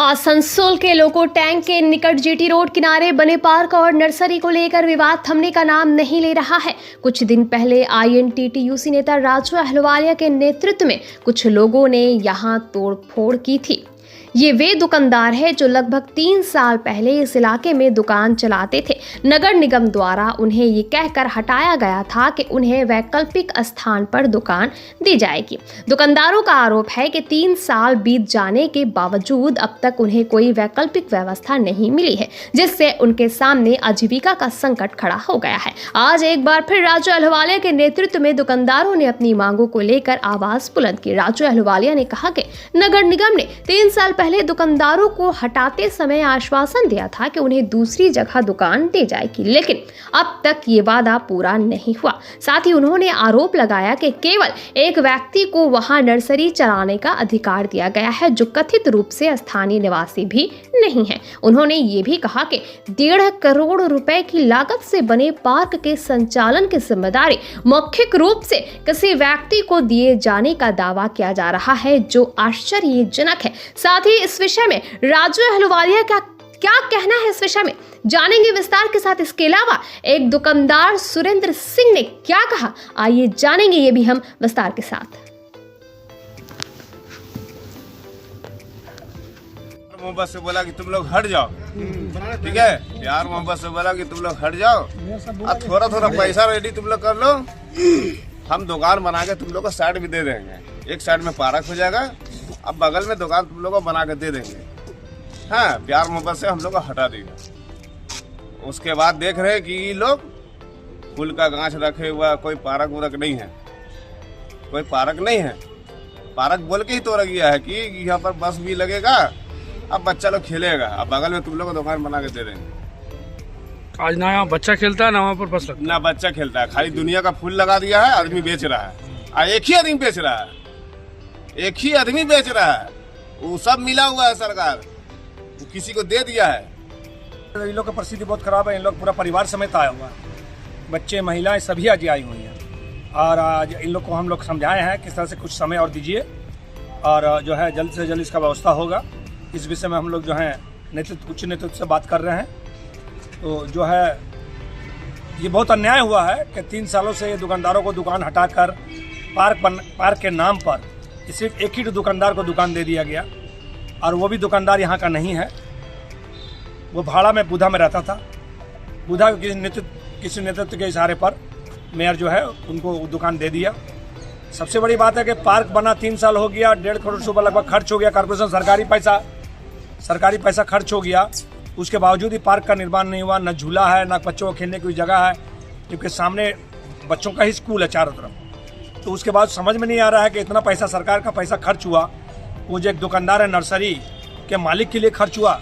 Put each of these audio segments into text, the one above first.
आसनसोल के लोको टैंक के निकट जीटी रोड किनारे बने पार्क और नर्सरी को लेकर विवाद थमने का नाम नहीं ले रहा है। कुछ दिन पहले आईएनटीटीयूसी नेता राजू अहलुवालिया के नेतृत्व में कुछ लोगों ने यहां तोड़फोड़ की थी। ये वे दुकानदार हैं जो लगभग 3 साल पहले इस इलाके में दुकान चलाते थे। नगर निगम द्वारा उन्हें ये कहकर हटाया गया था कि उन्हें वैकल्पिक स्थान पर दुकान दी जाएगी। दुकानदारों का आरोप है कि 3 साल बीत जाने के बावजूद अब तक उन्हें कोई वैकल्पिक व्यवस्था नहीं मिली है, जिससे उनके सामने आजीविका का संकट खड़ा हो गया है। आज एक बार फिर राजू अहलुवालिया के नेतृत्व में दुकानदारों ने अपनी मांगों को लेकर आवाज बुलंद की। राजू अहलुवालिया ने कहा कि नगर निगम ने 3 साल पहले दुकानदारों को हटाते समय आश्वासन दिया था कि उन्हें दूसरी जगह दुकान दी जाएगी, लेकिन अब तक ये वादा पूरा नहीं हुआ। साथ ही उन्होंने आरोप लगाया कि केवल एक व्यक्ति को वहां नर्सरी चलाने का अधिकार दिया गया है, जो कथित रूप से स्थानीय निवासी भी नहीं है। उन्होंने ये भी कहा कि 1.5 करोड़ रुपए की लागत से बने पार्क के संचालन की जिम्मेदारी मौखिक रूप से किसी व्यक्ति को दिए जाने का दावा किया जा रहा है, जो आश्चर्यजनक है। साथ ही इस विषय में राजू अहलुवालिया का क्या कहना है, इस विषय में जानेंगे विस्तार के साथ। इसके अलावा एक दुकानदार सुरेंद्र सिंह ने क्या कहा, आइए जानेंगे ये भी हम विस्तार के साथ। मोहब्बत से बोला कि तुम लोग हट जाओ, ठीक है। प्यार मोहब्बत से बोला कि तुम लोग हट जाओ, अब थोड़ा थोड़ा पैसा रेडी तुम लोग कर लो, हम दुकान बना के तुम लोग को साइड भी दे देंगे। एक साइड में पार्क हो जाएगा, अब बगल में दुकान तुम लोग को बना के दे देंगे। हाँ, प्यार मोहब्बत से हम लोग को हटा देगा। उसके बाद देख रहे हैं कि ये लोग फूल का गाछ रखे हुआ, कोई पार्क वरक नहीं है, कोई पार्क नहीं है। पार्क बोल के ही तोड़ गया है कि यहाँ पर बस भी लगेगा, अब बच्चा लोग खेलेगा, अब बगल में तुम लोग को दुकान बना के दे देंगे। आज ना यहाँ बच्चा खेलता है ना वहाँ पर बस लगता है। ना बच्चा खेलता है, खाली दुनिया का फूल लगा दिया है, आदमी बेच रहा है। एक ही आदमी बेच रहा है, एक ही आदमी बेच रहा है, वो सब मिला हुआ है, सरकार वो किसी को दे दिया है। इन लोग की परिस्थिति बहुत खराब है। इन लोग पूरा परिवार समेत आया हुआ है, बच्चे महिलाएं सभी आज आई हुई हैं। और आज इन लोग को हम लोग समझाए हैं किस तरह से कुछ समय और दीजिए, और जो है जल्द से जल्द इसका व्यवस्था होगा। इस विषय में हम लोग जो है उच्च नेतृत्व से बात कर रहे हैं। तो जो है ये बहुत अन्याय हुआ है कि 3 सालों से दुकानदारों को दुकान हटाकर पार्क के नाम पर सिर्फ एक ही दुकानदार को दुकान दे दिया गया, और वो भी दुकानदार यहाँ का नहीं है। वो भाड़ा में बुधा में रहता था। बुधा किसी नेतृत्व के इशारे पर मेयर जो है उनको दुकान दे दिया। सबसे बड़ी बात है कि पार्क बना 3 साल हो गया, 1.5 करोड़ रुपये लगभग खर्च हो गया। कॉर्पोरेशन सरकारी पैसा खर्च हो गया, उसके बावजूद ही पार्क का निर्माण नहीं हुआ। न झूला है, न बच्चों को खेलने की कोई जगह है, क्योंकि सामने बच्चों का ही स्कूल है चारों तरफ। तो उसके बाद समझ में नहीं आ रहा है कि इतना पैसा सरकार का पैसा खर्च हुआ, वो जो एक दुकानदार है नर्सरी के मालिक के लिए खर्च हुआ,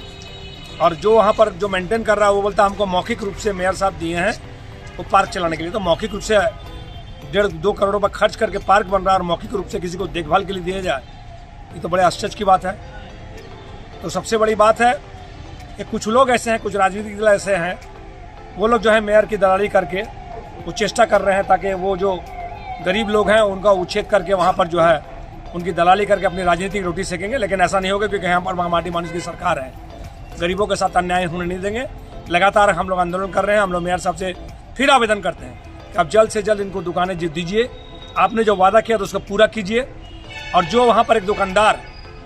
और जो वहाँ पर जो मेंटेन कर रहा है वो बोलता है हमको मौखिक रूप से मेयर साहब दिए हैं वो पार्क चलाने के लिए। तो मौखिक रूप से 1.5-2 करोड़ रुपये खर्च करके पार्क बन रहा है, और मौखिक रूप से किसी को देखभाल के लिए दिया जाए, ये तो बड़े आश्चर्य की बात है। तो सबसे बड़ी बात है कि कुछ लोग ऐसे हैं, कुछ राजनीतिक दल ऐसे हैं, वो लोग जो है मेयर की दलाली करके वो चेष्टा कर रहे हैं ताकि वो जो गरीब लोग हैं उनका उच्छेद करके वहाँ पर जो है उनकी दलाली करके अपनी राजनीतिक रोटी सेकेंगे। लेकिन ऐसा नहीं होगा, क्योंकि यहाँ पर माटी मानुष की सरकार है, गरीबों के साथ अन्याय होने नहीं देंगे। लगातार हम लोग आंदोलन कर रहे हैं। हम लोग मेयर साहब से फिर आवेदन करते हैं कि आप जल्द से जल्द इनको दुकानें दीजिए, आपने जो वादा किया तो उसको पूरा कीजिए। और जो वहाँ पर एक दुकानदार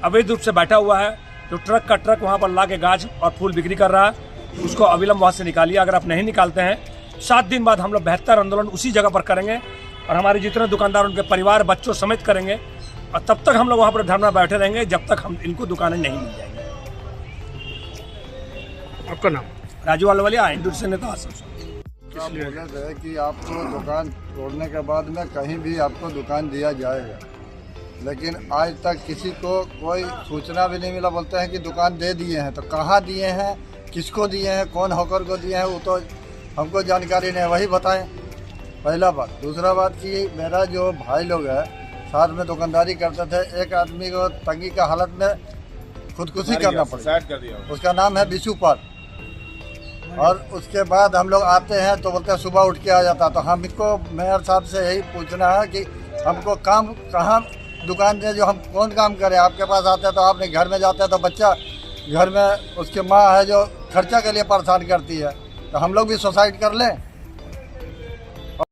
अवैध रूप से बैठा हुआ है, जो ट्रक का ट्रक वहाँ पर ला के गाछ और फूल बिक्री कर रहा है, उसको अविलंब वहाँ से निकालिए। अगर आप नहीं निकालते हैं, 7 दिन बाद हम लोग बेहतर आंदोलन उसी जगह पर करेंगे, और हमारे जितने दुकानदार उनके परिवार बच्चों समेत करेंगे, और तब तक हम लोग वहाँ पर धरना बैठे रहेंगे जब तक हम इनको दुकानें नहीं मिल जाएंगी। आपका नाम? राजू अहलुवालिया, इंडस्ट्री नेता आसनसोल। बोले थे कि आपको दुकान तोड़ने के बाद में कहीं भी आपको दुकान दिया जाएगा, लेकिन आज तक किसी को कोई सूचना भी नहीं मिला। बोलते हैं कि दुकान दे दिए हैं, तो कहाँ दिए हैं, किसको दिए हैं, कौन होकर को दिए हैं, वो तो हमको जानकारी नहीं, वही बताएं। पहला बात। दूसरा बात कि मेरा जो भाई लोग है साथ में दुकानदारी करते थे, एक आदमी को तंगी का हालत में खुदकुशी करना पड़ा, उसका नाम है बिशु पाल। और उसके बाद हम लोग आते हैं तो बोलते हैं सुबह उठ के आ जाता। तो हमको मेयर साहब से यही पूछना है कि हमको काम कहाँ दुकान दे, जो हम कौन काम करें। आपके पास आते हैं तो आपने घर में जाते हैं तो बच्चा घर में उसकी माँ है जो खर्चा के लिए परेशान करती है, तो हम लोग भी सुसाइड कर लें?